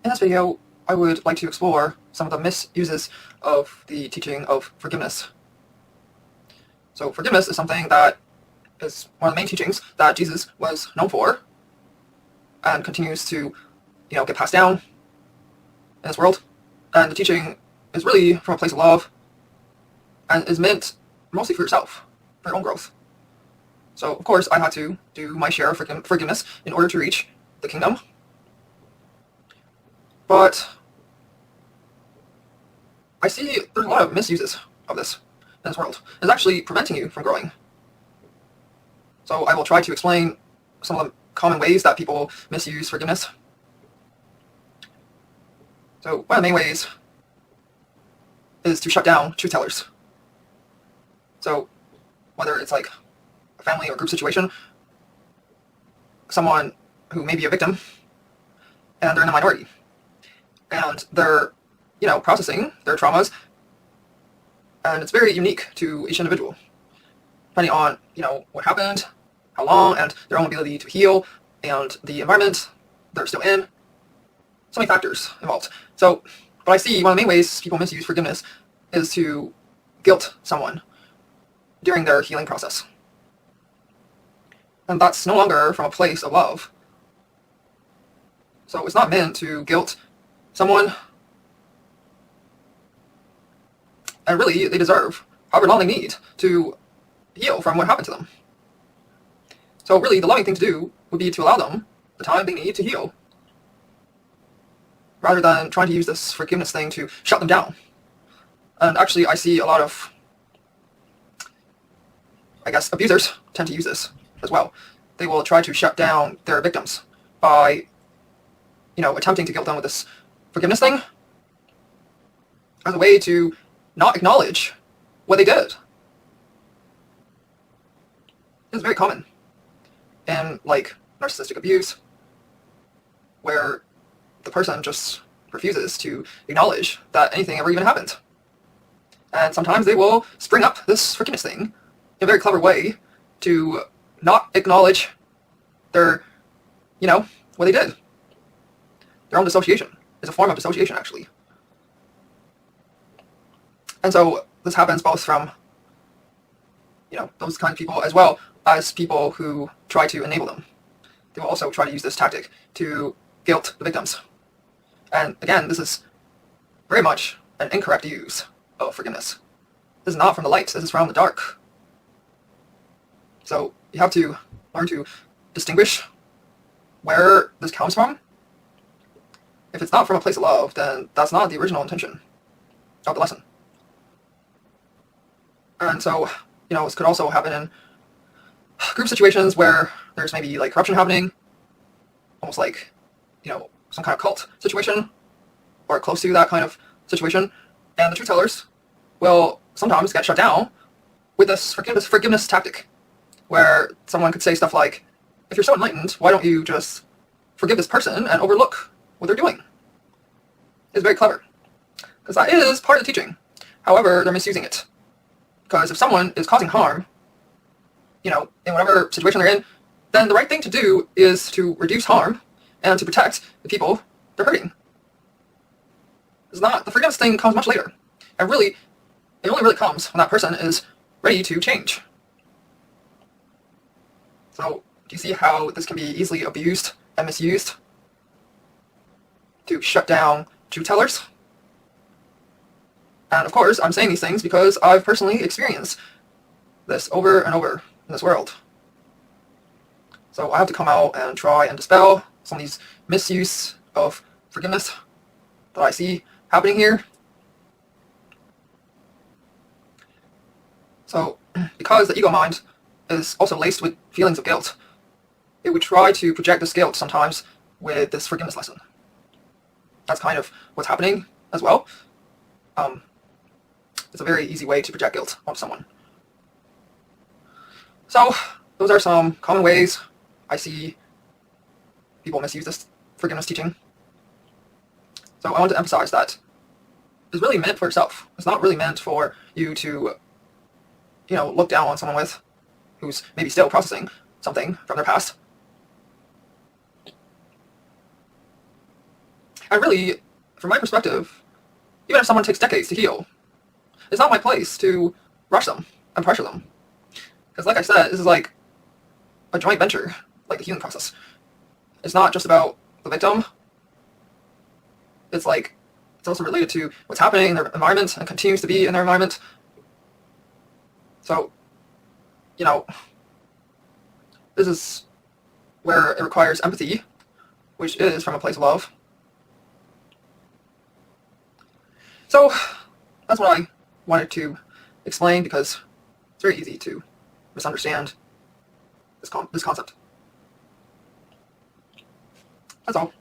In this video, I would like to explore some of the misuses of the teaching of forgiveness. So forgiveness is something that is one of the main teachings that Jesus was known for and continues to, get passed down in this world. And the teaching is really from a place of love and is meant mostly for yourself, for your own growth. So, of course, I had to do my share of forgiveness in order to reach the kingdom. But I see there's a lot of misuses of this in this world. It's actually preventing you from growing. So I will try to explain some of the common ways that people misuse forgiveness. So one of the main ways is to shut down truth tellers. So whether it's like a family or group situation, someone who may be a victim and they're in a minority and they're, processing their traumas, and it's very unique to each individual, depending on, what happened, how long, and their own ability to heal, and the environment they're still in. So many factors involved. So, but I see one of the main ways people misuse forgiveness is to guilt someone during their healing process. And that's no longer from a place of love. So it's not meant to guilt someone. And really, they deserve however long they need to heal from what happened to them. So really, the loving thing to do would be to allow them the time they need to heal, rather than trying to use this forgiveness thing to shut them down. And actually, I see a lot of, abusers tend to use this as well. They will try to shut down their victims by, attempting to guilt them with this forgiveness thing as a way to not acknowledge what they did. It's very common in narcissistic abuse, where the person just refuses to acknowledge that anything ever even happened. And sometimes they will spring up this forgiveness thing in a very clever way to not acknowledge their, what they did. Their own dissociation is a form of dissociation, actually. And so this happens both from, those kind of people as well as people who try to enable them. They will also try to use this tactic to guilt the victims. And again, this is very much an incorrect use of forgiveness. This is not from the light, this is from the dark. So you have to learn to distinguish where this comes from. If it's not from a place of love, then that's not the original intention of the lesson. And so, this could also happen in group situations where there's maybe corruption happening, almost some kind of cult situation, or close to that kind of situation, and the truth tellers will sometimes get shut down with this forgiveness tactic, where someone could say stuff like, if you're so enlightened, why don't you just forgive this person and overlook what they're doing? It's very clever, because that is part of the teaching. However, they're misusing it. Because if someone is causing harm, in whatever situation they're in, then the right thing to do is to reduce harm and to protect the people they're hurting. It's not, the forgiveness thing comes much later. And really, it only really comes when that person is ready to change. So, do you see how this can be easily abused and misused to shut down truth tellers? And of course, I'm saying these things because I've personally experienced this over and over in this world. So I have to come out and try and dispel some of these misuse of forgiveness that I see happening here. So, because the ego mind is also laced with feelings of guilt, it would try to project this guilt sometimes with this forgiveness lesson. That's kind of what's happening as well. It's a very easy way to project guilt onto someone. So, those are some common ways I see people misuse this forgiveness teaching. So I want to emphasize that it's really meant for yourself. It's not really meant for you to, look down on someone with who's maybe still processing something from their past. And really, from my perspective, even if someone takes decades to heal, it's not my place to rush them and pressure them. Because like I said, this is like a joint venture, like the healing process. It's not just about the victim. It's like, it's also related to what's happening in their environment and continues to be in their environment. So, you know, this is where it requires empathy, which is from a place of love. So, that's what I wanted to explain, because it's very easy to misunderstand this concept. That's all.